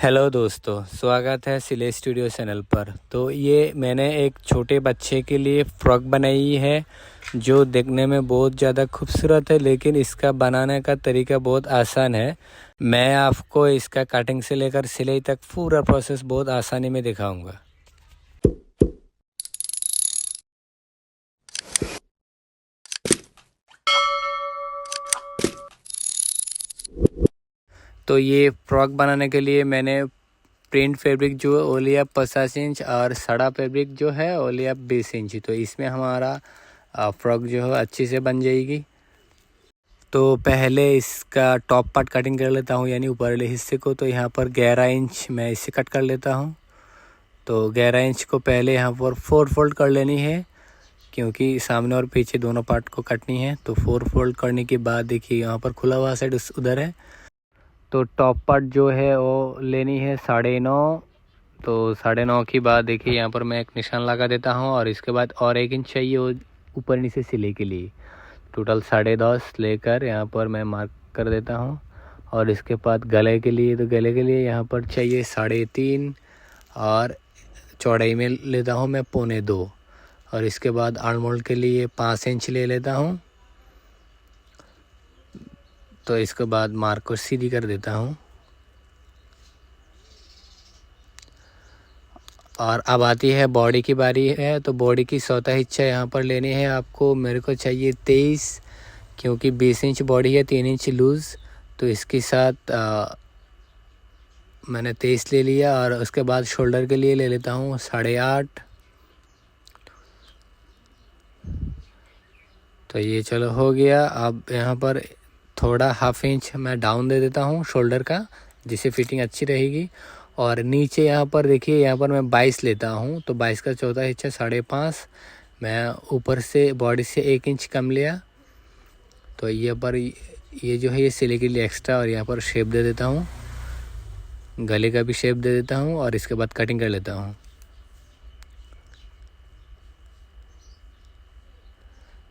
Hello दोस्तों, स्वागत है सिले स्टूडियो चैनल पर। तो ये मैंने एक छोटे बच्चे के लिए फ्रॉक बनाई है जो देखने में बहुत ज़्यादा खूबसूरत है, लेकिन इसका बनाने का तरीका बहुत आसान है। मैं आपको इसका कटिंग से लेकर सिलाई तक पूरा प्रोसेस बहुत आसानी में दिखाऊंगा। तो ये फ्रॉक बनाने के लिए मैंने प्रिंट फैब्रिक जो है वो लिया 50 इंच और सड़ा फैब्रिक जो है वो लिया 20 इंच। तो इसमें हमारा फ्रॉक जो है अच्छी से बन जाएगी। तो पहले इसका टॉप पार्ट कटिंग कर लेता हूँ, यानी ऊपर वाले हिस्से को। तो यहाँ पर 11 इंच मैं इसे कट कर लेता हूँ। तो 11 इंच को पहले यहाँ पर 4 फोल्ड कर लेनी है, क्योंकि सामने और पीछे दोनों पार्ट को कटनी है। तो 4 फोल्ड करने के बाद देखिए यहाँ पर खुला हुआ साइड उधर है। तो टॉप पार्ट जो है वो लेनी है 9.5। तो 9.5 के बाद देखिए यहाँ पर मैं एक निशान लगा देता हूँ, और इसके बाद और 1 इंच चाहिए वो ऊपर नीचे सिले के लिए। टोटल 10.5 लेकर यहाँ पर मैं मार्क कर देता हूँ। और इसके बाद गले के लिए, तो गले के लिए यहाँ पर चाहिए 3.5, और चौड़ाई में लेता हूँ मैं 1.25। और इसके बाद आर्महोल के लिए 5 इंच ले लेता हूँ। तो इसके बाद मार्क को सीधी कर देता हूँ। और अब आती है बॉडी की बारी है। तो बॉडी की 100 हिस्सा यहाँ पर लेनी है आपको। मेरे को चाहिए 23, क्योंकि 20 इंच बॉडी है, 3 इंच लूज़। तो इसके साथ मैंने 23 ले लिया। और उसके बाद शोल्डर के लिए ले लेता हूँ 8.5। तो ये चलो हो गया। अब यहाँ पर थोड़ा हाफ इंच मैं डाउन दे देता हूँ शोल्डर का, जिससे फिटिंग अच्छी रहेगी। और नीचे यहाँ पर देखिए, यहाँ पर मैं 22 लेता हूँ। तो 22 का चौथा हिस्सा 5.5 मैं ऊपर से बॉडी से 1 इंच कम लिया। तो ये पर ये जो है ये सिले के लिए एक्स्ट्रा। और यहाँ पर शेप दे देता हूँ, गले का भी शेप दे देता हूँ, और इसके बाद कटिंग कर लेता हूँ।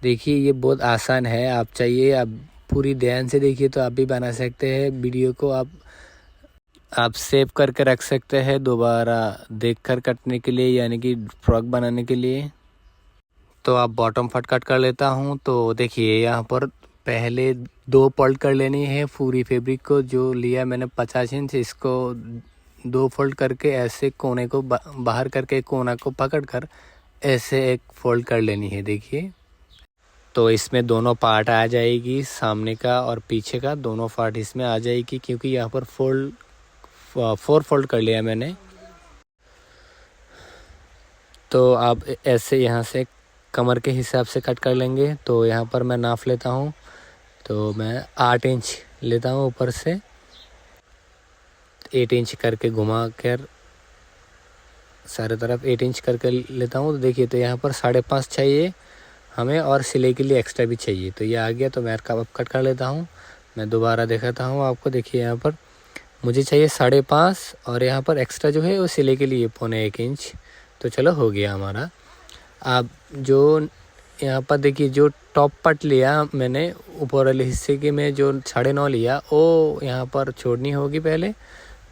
देखिए ये बहुत आसान है। आप चाहिए आप पूरी ध्यान से देखिए तो आप भी बना सकते हैं। वीडियो को आप सेव करके रख सकते हैं दोबारा देखकर कटने के लिए, यानी कि फ्रॉक बनाने के लिए। तो आप बॉटम पार्ट कट कर लेता हूँ। तो देखिए यहाँ पर पहले 2 फोल्ड कर लेनी है पूरी फैब्रिक को। जो लिया मैंने 50 इंच, इसको 2 फोल्ड करके ऐसे कोने को बाहर करके कोना को पकड़ कर ऐसे एक फोल्ड कर लेनी है। देखिए तो इसमें दोनों पार्ट आ जाएगी, सामने का और पीछे का दोनों पार्ट इसमें आ जाएगी, क्योंकि यहाँ पर 4 फोल्ड कर लिया मैंने। तो आप ऐसे यहाँ से कमर के हिसाब से कट कर लेंगे। तो यहाँ पर मैं नाप लेता हूँ। तो मैं 8 इंच लेता हूँ ऊपर से, 8 इंच करके घुमा कर सारे तरफ 8 इंच करके लेता हूँ। तो देखिए तो यहाँ पर 5.5 चाहिए हमें, और सिलाई के लिए एक्स्ट्रा भी चाहिए। तो ये आ गया। तो मैं कब कट कर लेता हूँ, मैं दोबारा दिखाता हूँ आपको। देखिए यहाँ पर मुझे चाहिए 5.5, और यहाँ पर एक्स्ट्रा जो है वो सिलाई के लिए 1.25 इंच। तो चलो हो गया हमारा। आप जो यहाँ पर देखिए जो टॉप पार्ट लिया मैंने ऊपर वाले हिस्से के में, जो 9.5 लिया वो यहाँ पर छोड़नी होगी पहले।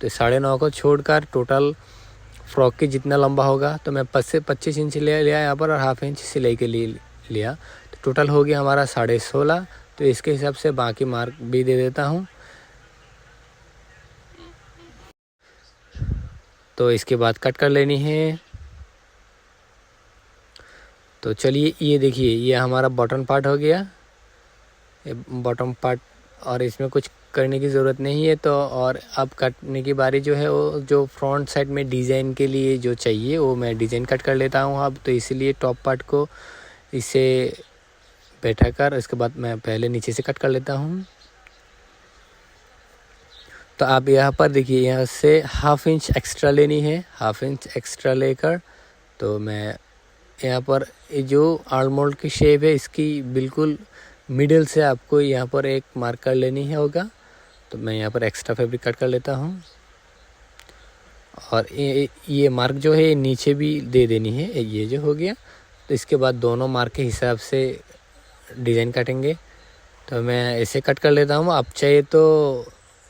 तो 9.5 को छोड़कर टोटल फ्रॉक की जितना लंबा होगा, तो मैं 25 इंच लिया यहाँ पर, और हाफ इंच सिलाई के लिए लिया। तो टोटल हो गया हमारा 16.5। तो इसके हिसाब से बाकी मार्क भी दे देता हूँ। तो इसके बाद कट कर लेनी है। तो चलिए ये देखिए ये हमारा बॉटम पार्ट हो गया, ये बॉटम पार्ट। और इसमें कुछ करने की ज़रूरत नहीं है। तो और अब कटने की बारी जो है वो जो फ्रंट साइड में डिज़ाइन के लिए जो चाहिए वो मैं डिज़ाइन कट कर लेता हूँ अब। तो इसीलिए टॉप पार्ट को इसे बैठा कर इसके बाद मैं पहले नीचे से कट कर लेता हूँ। तो आप यहाँ पर देखिए यहाँ से हाफ इंच एक्स्ट्रा लेनी है, हाफ इंच एक्स्ट्रा लेकर तो मैं यहाँ पर जो आर्महोल की शेप है इसकी बिल्कुल मिडिल से आपको यहाँ पर एक मार्क कर लेनी है होगा। तो मैं यहाँ पर एक्स्ट्रा फैब्रिक कट कर लेता हूँ, और ये मार्क जो है नीचे भी दे देनी है। ये जो हो गया। तो इसके बाद दोनों मार्क के हिसाब से डिज़ाइन काटेंगे। तो मैं ऐसे कट कर लेता हूँ। आप चाहिए तो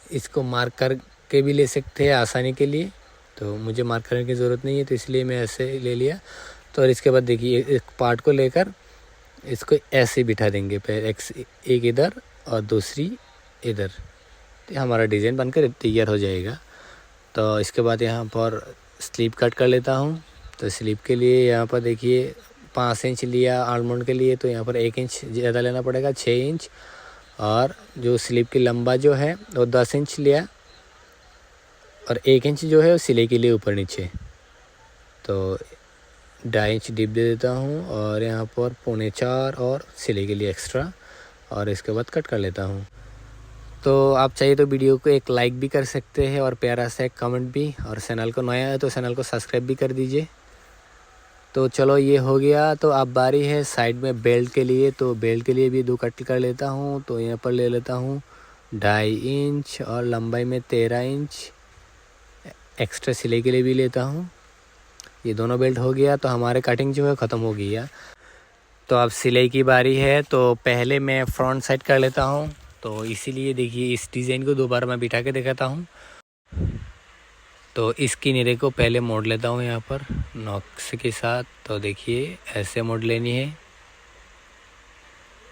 इसको मार्क कर के भी ले सकते हैं आसानी के लिए, तो मुझे मार्क करने की ज़रूरत नहीं है, तो इसलिए मैं ऐसे ले लिया। तो और इसके बाद देखिए एक पार्ट को लेकर इसको ऐसे बिठा देंगे, पहले एक इधर और दूसरी इधर, तो हमारा डिज़ाइन बनकर तैयार हो जाएगा। तो इसके बाद यहाँ पर स्लीव कट कर लेता हूँ। तो स्लीव के लिए यहाँ पर देखिए 5 इंच लिया आलमंड के लिए, तो यहाँ पर 1 इंच ज़्यादा लेना पड़ेगा, 6 इंच। और जो स्लीव की लंबा जो है वो 10 इंच लिया, और 1 इंच जो है वो सिलाई के लिए ऊपर नीचे, तो 2.5 इंच डिप दे देता हूँ। और यहाँ पर 3.25 और सिलाई के लिए एक्स्ट्रा, और इसके बाद कट कर लेता हूँ। तो आप चाहिए तो वीडियो को एक लाइक भी कर सकते हैं और प्यारा सा एक कमेंट भी, और चैनल को नया है तो चैनल को सब्सक्राइब भी कर दीजिए। तो चलो ये हो गया। तो अब बारी है साइड में बेल्ट के लिए, तो बेल्ट के लिए भी 2 कट कर लेता हूँ। तो यहाँ पर ले लेता हूँ 2.5 इंच और लंबाई में 13 इंच एक्स्ट्रा सिलाई के लिए भी लेता हूँ। ये दोनों बेल्ट हो गया, तो हमारे कटिंग जो है ख़त्म हो गई है। तो अब सिलाई की बारी है। तो पहले मैं फ्रंट साइड कर लेता हूँ, तो इसीलिए देखिए इस डिज़ाइन को 2 बार मैं बिठा के दिखाता हूँ। तो इसकी निरे को पहले मोड़ लेता हूँ यहाँ पर नॉक्स के साथ। तो देखिए ऐसे मोड़ लेनी है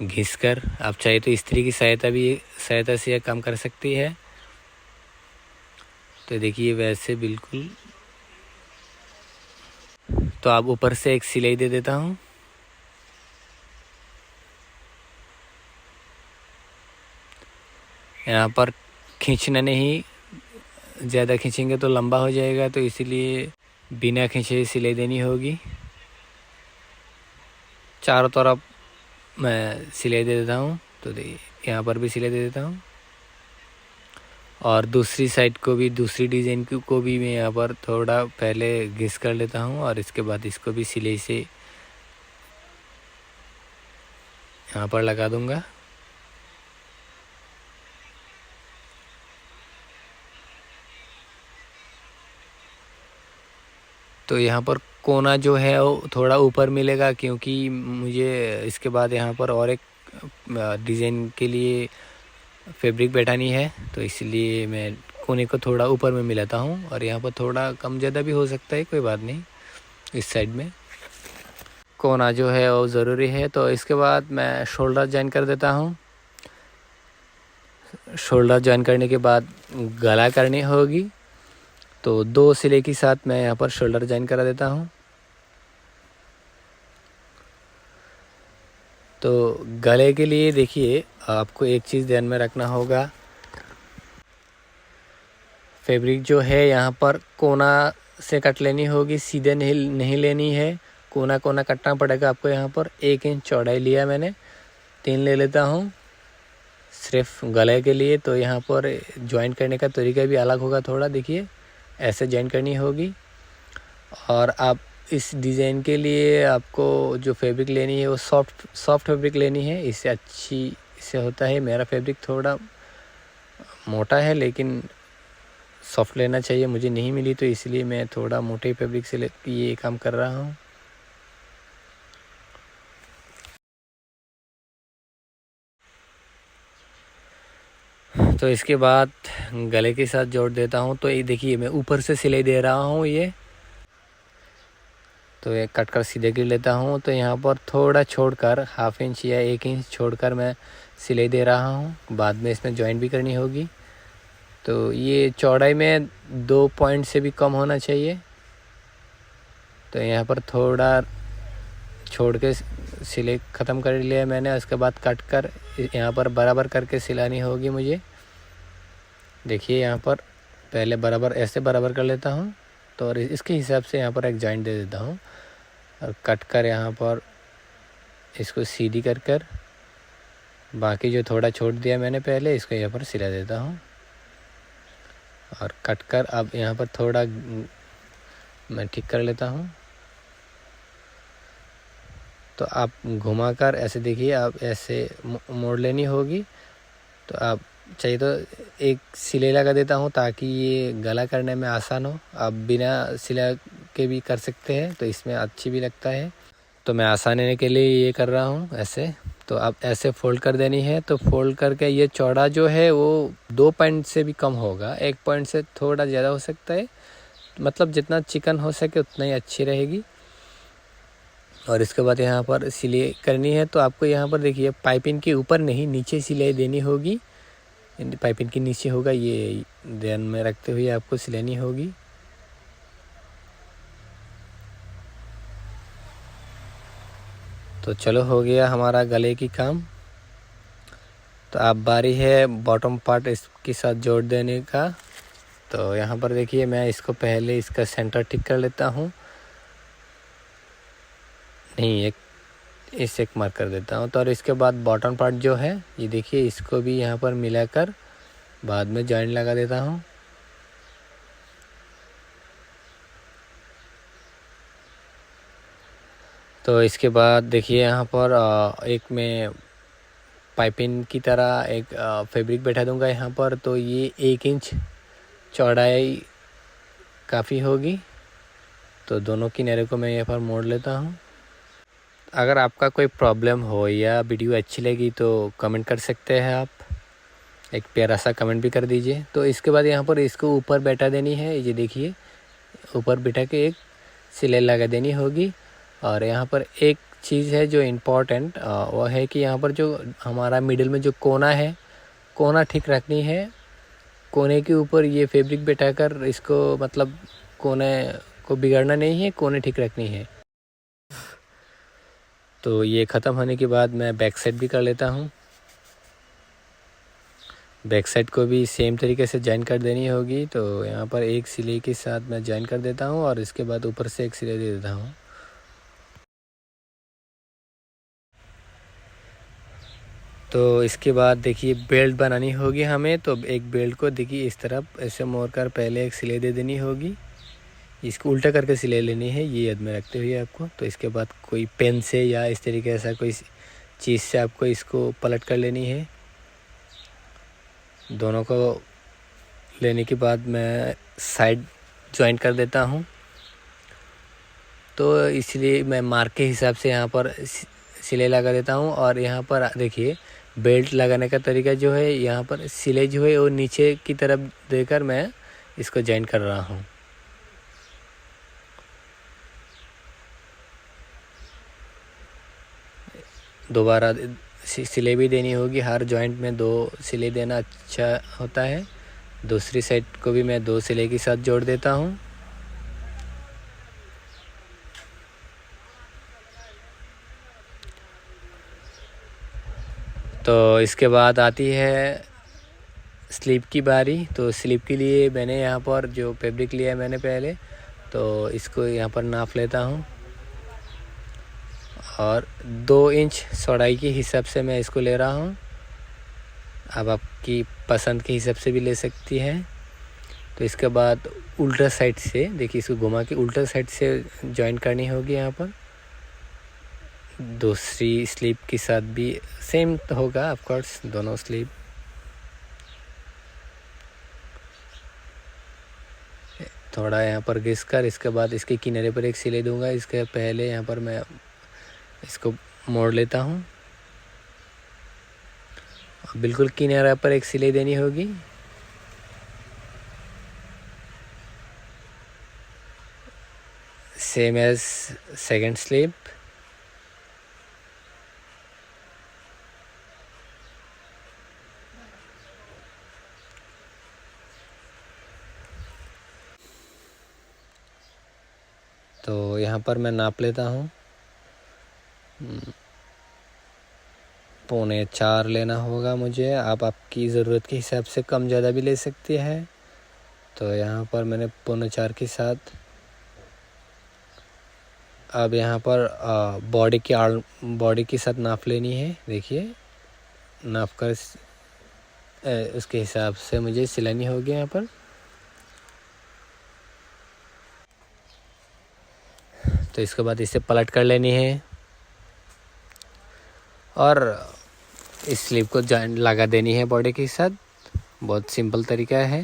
घिसकर। आप चाहे तो इस्त्री की सहायता से यह काम कर सकती है। तो देखिए वैसे बिल्कुल। तो अब ऊपर से एक सिलाई दे देता हूँ। यहाँ पर खींचना नहीं, ज़्यादा खींचेंगे तो लंबा हो जाएगा, तो इसीलिए बिना खींचे सिलाई देनी होगी। चारों तरफ मैं सिलाई दे देता हूँ। तो यहाँ पर भी सिलाई दे देता हूँ, और दूसरी साइड को भी, दूसरी डिज़ाइन को भी मैं यहाँ पर थोड़ा पहले घिस कर लेता हूँ, और इसके बाद इसको भी सिलाई से यहाँ पर लगा दूँगा। तो यहाँ पर कोना जो है वो थोड़ा ऊपर मिलेगा, क्योंकि मुझे इसके बाद यहाँ पर और एक डिज़ाइन के लिए फैब्रिक बैठानी है, तो इसलिए मैं कोने को थोड़ा ऊपर में मिलाता हूँ। और यहाँ पर थोड़ा कम ज़्यादा भी हो सकता है, कोई बात नहीं। इस साइड में कोना जो है वो ज़रूरी है। तो इसके बाद मैं शोल्डर जॉइन कर देता हूँ। शोल्डर जॉइन करने के बाद गला करनी होगी, तो 2 सिलाई के साथ मैं यहाँ पर शोल्डर जॉइन करा देता हूँ। तो गले के लिए देखिए आपको एक चीज़ ध्यान में रखना होगा, फैब्रिक जो है यहाँ पर कोना से कट लेनी होगी, सीधे नहीं लेनी है, कोना कोना कटना पड़ेगा आपको। यहाँ पर 1 इंच चौड़ाई लिया मैंने, 3 ले लेता हूँ सिर्फ गले के लिए। तो यहाँ पर जॉइंट करने का तरीका भी अलग होगा थोड़ा, देखिए ऐसे जॉइंट करनी होगी। और आप इस डिज़ाइन के लिए आपको जो फैब्रिक लेनी है वो सॉफ्ट फैब्रिक लेनी है, इससे होता है। मेरा फैब्रिक थोड़ा मोटा है, लेकिन सॉफ्ट लेना चाहिए, मुझे नहीं मिली, तो इसलिए मैं थोड़ा मोटे फैब्रिक से ये काम कर रहा हूँ। तो इसके बाद गले के साथ जोड़ देता हूँ। तो ये देखिए मैं ऊपर से सिलाई दे रहा हूँ ये, तो ये कट कर सीधे गिर लेता हूँ। तो यहाँ पर थोड़ा छोड़कर 1/2 इंच या 1 इंच छोड़कर मैं सिलाई दे रहा हूँ, बाद में इसमें जॉइंट भी करनी होगी। तो ये चौड़ाई में 2 पॉइंट से भी कम होना चाहिए। तो यहाँ पर थोड़ा छोड़ के सिलाई ख़त्म कर लिया मैंने। उसके बाद कट कर यहाँ पर बराबर करके सिलानी होगी मुझे। देखिए यहाँ पर पहले बराबर ऐसे बराबर कर लेता हूँ, तो और इसके हिसाब से यहाँ पर एक जॉइंट दे देता हूँ, और कट कर यहाँ पर इसको सीधी कर बाकी जो थोड़ा छोड़ दिया मैंने पहले, इसको यहाँ पर सिला देता हूँ। और कट कर अब यहाँ पर थोड़ा मैं ठीक कर लेता हूँ। तो आप घुमाकर ऐसे देखिए, आप ऐसे मोड़ लेनी होगी। तो आप चाहिए तो एक सिलाई लगा देता हूँ ताकि ये गला करने में आसान हो। आप बिना सिलाई के भी कर सकते हैं, तो इसमें अच्छी भी लगता है। तो मैं आसान होने के लिए ये कर रहा हूँ ऐसे। तो आप ऐसे फोल्ड कर देनी है। तो फोल्ड करके ये चौड़ा जो है वो 2 पॉइंट से भी कम होगा, 1 पॉइंट से थोड़ा ज़्यादा हो सकता है, मतलब जितना चिकन हो सके उतना ही अच्छी रहेगी। और इसके बाद यहाँ पर सिलाई करनी है। तो आपको यहाँ पर देखिए पाइपिंग के ऊपर नहीं, नीचे सिलाई देनी होगी। पाइपिंग के नीचे होगा, ये ध्यान में रखते हुए आपको सिलानी होगी। तो चलो हो गया हमारा गले की काम। तो अब बारी है बॉटम पार्ट इसके साथ जोड़ देने का। तो यहाँ पर देखिए मैं इसको पहले इसका सेंटर ठीक कर लेता हूँ, नहीं एक मार्क कर देता हूँ। तो और इसके बाद बॉटम पार्ट जो है ये देखिए, इसको भी यहाँ पर मिलाकर बाद में जॉइंट लगा देता हूँ। तो इसके बाद देखिए यहाँ पर एक मैं पाइपिंग की तरह एक फैब्रिक बैठा दूंगा यहाँ पर। तो ये 1 इंच चौड़ाई काफ़ी होगी। तो दोनों किनारे को मैं यहाँ पर मोड़ लेता हूँ। अगर आपका कोई प्रॉब्लम हो या वीडियो अच्छी लगी तो कमेंट कर सकते हैं आप, एक प्यारा सा कमेंट भी कर दीजिए। तो इसके बाद यहाँ पर इसको ऊपर बैठा देनी है, ये देखिए ऊपर बैठा के एक सिलाई लगा देनी होगी। और यहाँ पर एक चीज़ है जो इम्पोर्टेंट, वो है कि यहाँ पर जो हमारा मिडिल में जो कोना है, कोना ठीक रखनी है। कोने के ऊपर ये फैब्रिक बैठाकर इसको, मतलब कोने को बिगाड़ना नहीं है, कोने ठीक रखनी है। तो ये ख़त्म होने के बाद मैं बैक साइड भी कर लेता हूँ। बैक साइड को भी सेम तरीके से जॉइन कर देनी होगी। तो यहाँ पर एक सिलाई के साथ मैं जॉइन कर देता हूँ और इसके बाद ऊपर से एक सिलाई दे देता हूँ। तो इसके बाद देखिए बेल्ट बनानी होगी हमें। तो एक बेल्ट को देखिए इस तरफ ऐसे मोड़ कर पहले एक सिलाई दे देनी होगी, इसको उल्टा करके सिलाई लेनी है, ये याद में रखते हुए आपको। तो इसके बाद कोई पेन से या इस तरीके ऐसा कोई चीज़ से आपको इसको पलट कर लेनी है। दोनों को लेने के बाद मैं साइड जॉइंट कर देता हूँ। तो इसलिए मैं मार्क के हिसाब से यहाँ पर सिलाई लगा देता हूँ। और यहाँ पर देखिए बेल्ट लगाने का तरीका जो है, यहाँ पर सिलाई जो है वो नीचे की तरफ देकर मैं इसको जॉइंट कर रहा हूँ। दोबारा सिलाई भी देनी होगी, हर जॉइंट में 2 सिलाई देना अच्छा होता है। दूसरी साइड को भी मैं 2 सिलाई के साथ जोड़ देता हूँ। तो इसके बाद आती है स्लीव की बारी। तो स्लीव के लिए मैंने यहाँ पर जो फैब्रिक लिया है मैंने पहले, तो इसको यहाँ पर नाप लेता हूँ और 2 इंच चौड़ाई के हिसाब से मैं इसको ले रहा हूँ। अब आपकी पसंद के हिसाब से भी ले सकती है। तो इसके बाद उल्टा साइड से देखिए, इसको घुमा के उल्टा साइड से जॉइन करनी होगी। यहाँ पर दूसरी स्लीव के साथ भी सेम होगा ऑफ कोर्स, दोनों स्लीव। थोड़ा यहाँ पर घिस कर इसके बाद इसके किनारे पर एक सिलाई दूंगा। इसके पहले यहाँ पर मैं इसको मोड़ लेता हूँ, बिल्कुल किनारे पर एक सिलाई देनी होगी। Same as second sleeve. तो यहाँ पर मैं नाप लेता हूँ, 3.25 लेना होगा मुझे। आप आपकी ज़रूरत के हिसाब से कम ज़्यादा भी ले सकते हैं। तो यहाँ पर मैंने 3.25 के साथ अब यहाँ पर बॉडी के साथ नाप लेनी है। देखिए नाप कर उसके हिसाब से मुझे सिलानी होगी यहाँ पर। तो इसके बाद इसे पलट कर लेनी है और इस स्लीव को जॉइंट लगा देनी है बॉडी के साथ। बहुत सिंपल तरीका है।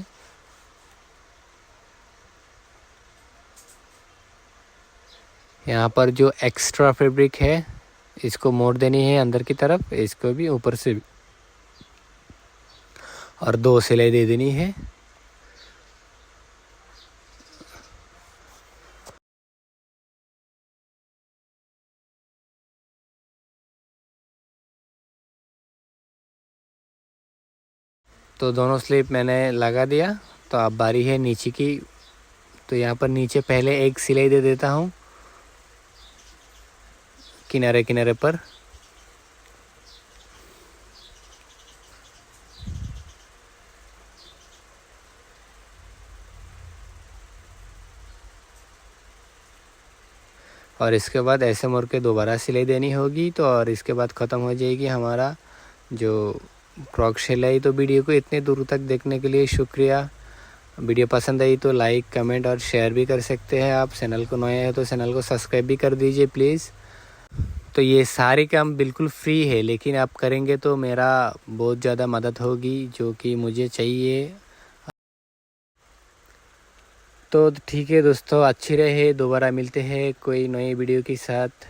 यहाँ पर जो एक्स्ट्रा फैब्रिक है इसको मोड़ देनी है अंदर की तरफ, इसको भी ऊपर से भी, और 2 सिलाई दे देनी है। तो दोनों स्लिप मैंने लगा दिया। तो अब बारी है नीचे की। तो यहाँ पर नीचे पहले एक सिलाई दे देता हूँ किनारे किनारे पर। और इसके बाद ऐसे मोड़ के दोबारा सिलाई देनी होगी। तो और इसके बाद ख़त्म हो जाएगी हमारा जो फ्रॉक सिलाई। तो वीडियो को इतने दूर तक देखने के लिए शुक्रिया। वीडियो पसंद आई तो लाइक कमेंट और शेयर भी कर सकते हैं। आप चैनल को नए हैं तो चैनल को सब्सक्राइब भी कर दीजिए प्लीज़। तो ये सारे काम बिल्कुल फ्री है, लेकिन आप करेंगे तो मेरा बहुत ज़्यादा मदद होगी जो कि मुझे चाहिए। तो ठीक है दोस्तों, अच्छी रहे। दोबारा मिलते हैं कोई नई वीडियो के साथ।